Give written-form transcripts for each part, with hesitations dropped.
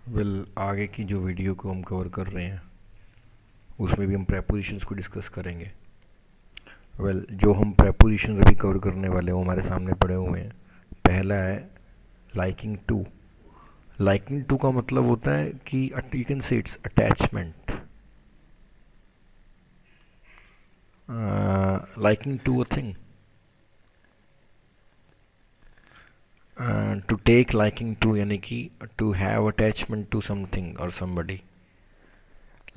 आगे की जो वीडियो को हम कवर कर रहे हैं उसमें भी हम प्रेपोजिशंस को डिस्कस करेंगे। जो हम प्रेपोजिशंस अभी कवर करने वाले हैं वो हमारे सामने पड़े हुए हैं। पहला है लाइकिंग टू। लाइकिंग टू का मतलब होता है कि you can say its attachment. Liking to a thing, to take liking to यानी कि to have attachment to something और समबडी।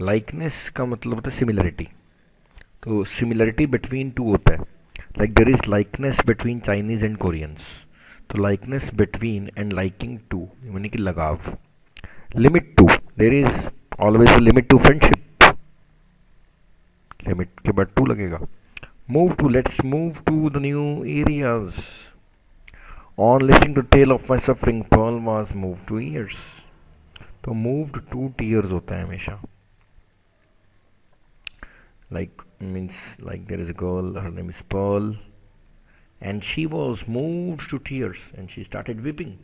लाइकनेस का मतलब होता है सिमिलरिटी। तो सिमिलरिटी बिटवीन टू होता है, like there is likeness between Chinese and Koreans. तो likeness between and liking to यानी कि लगाव। Limit to, there is always a limit to friendship. Limit के बाद टू लगेगा। Move to, let's move to the new areas. On listening to tale of my suffering, Paul was moved to tears. तो moved to tears होता है हमेशा। Like means like there is a girl, her name is Pearl, and she was moved to tears, and she started weeping.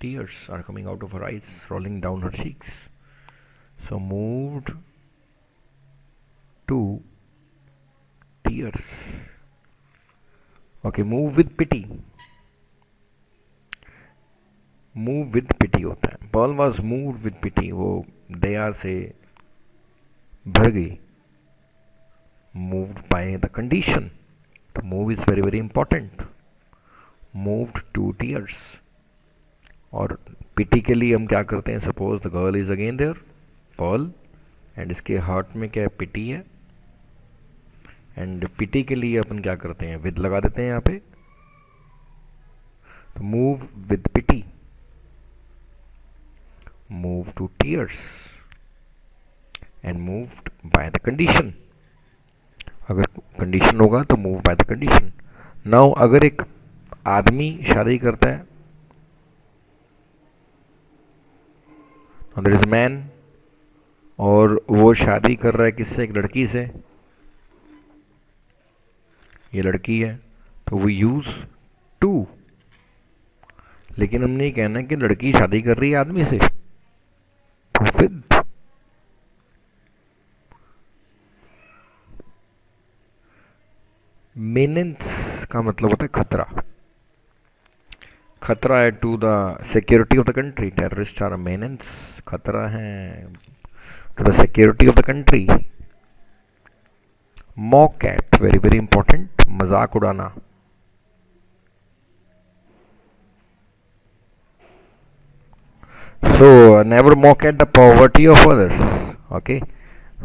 Tears are coming out of her eyes, rolling down her cheeks. So moved to tears. Okay, move with pity. Move with pity होता है। Paul was move with pity, वो दया से भर गई। Moved by the condition. तो move is very very important. Moved to tears. और pity के लिए हम क्या करते हैं? Suppose the girl is again there, Paul, and इसके हार्ट में क्या है? पिटी है। एंड पिटी के लिए अपन क्या करते हैं? विद लगा देते हैं यहाँ पे। तो move with pity, move to tears, and moved by the condition. अगर कंडीशन होगा तो move by the condition. Now अगर एक आदमी शादी करता है, देयर इज मैन, और वो शादी कर रहा है किससे? एक लड़की से। ये लड़की है तो वो यूज टू। लेकिन हमने ये कहना है कि लड़की शादी कर रही है आदमी से, तो विद। मेनेंस का मतलब होता है खतरा। खतरा है to the security of the country. Terrorist are menace, खतरा है to the security of the country. Mock at, very very important, मजाक उड़ाना। So never mock at the poverty of others. Okay,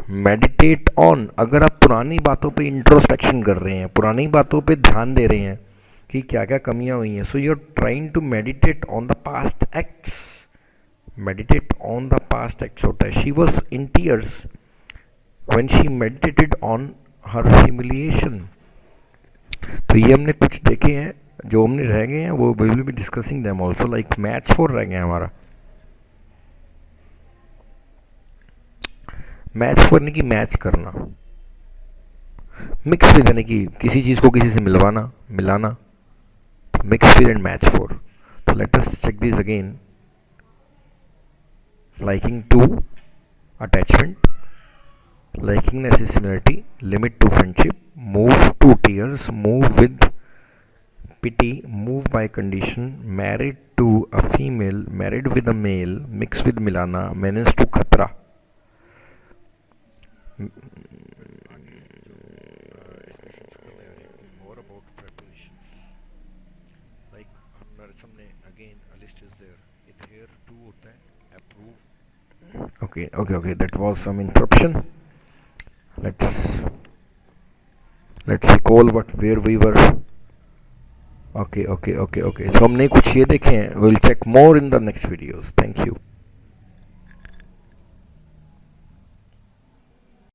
meditate on. अगर आप पुरानी बातों पे introspection कर रहे हैं, पुरानी बातों पे ध्यान दे रहे हैं कि क्या क्या कमियां हुई हैं, so you are trying to meditate on the past acts. Meditate on the past acts होता है। She was in tears when she meditated on her humiliation. तो ये हमने कुछ देखे हैं, जो हमने रह गए हैं वो will be discussing them also. Like match 4 रह गया हमारा। मैच 4 यानी कि मैच करना। मिक्स विद यानी कि किसी चीज़ को किसी से मिलवाना, मिलाना। Mix with and match 4। तो let us check this again. Liking to, attachment. Likingness is similarity, limit to friendship, move to tears, move with pity, move by condition, married to a female, married with a male, mix with milana, menace to khatra. More about prepositions. Like हमारे सामने again a list is there. It here too होता है approved. Okay. That was some interruption. Let's recall where we were. Okay. So हमने कुछ ये देखे हैं. We'll check more in the next videos. Thank you.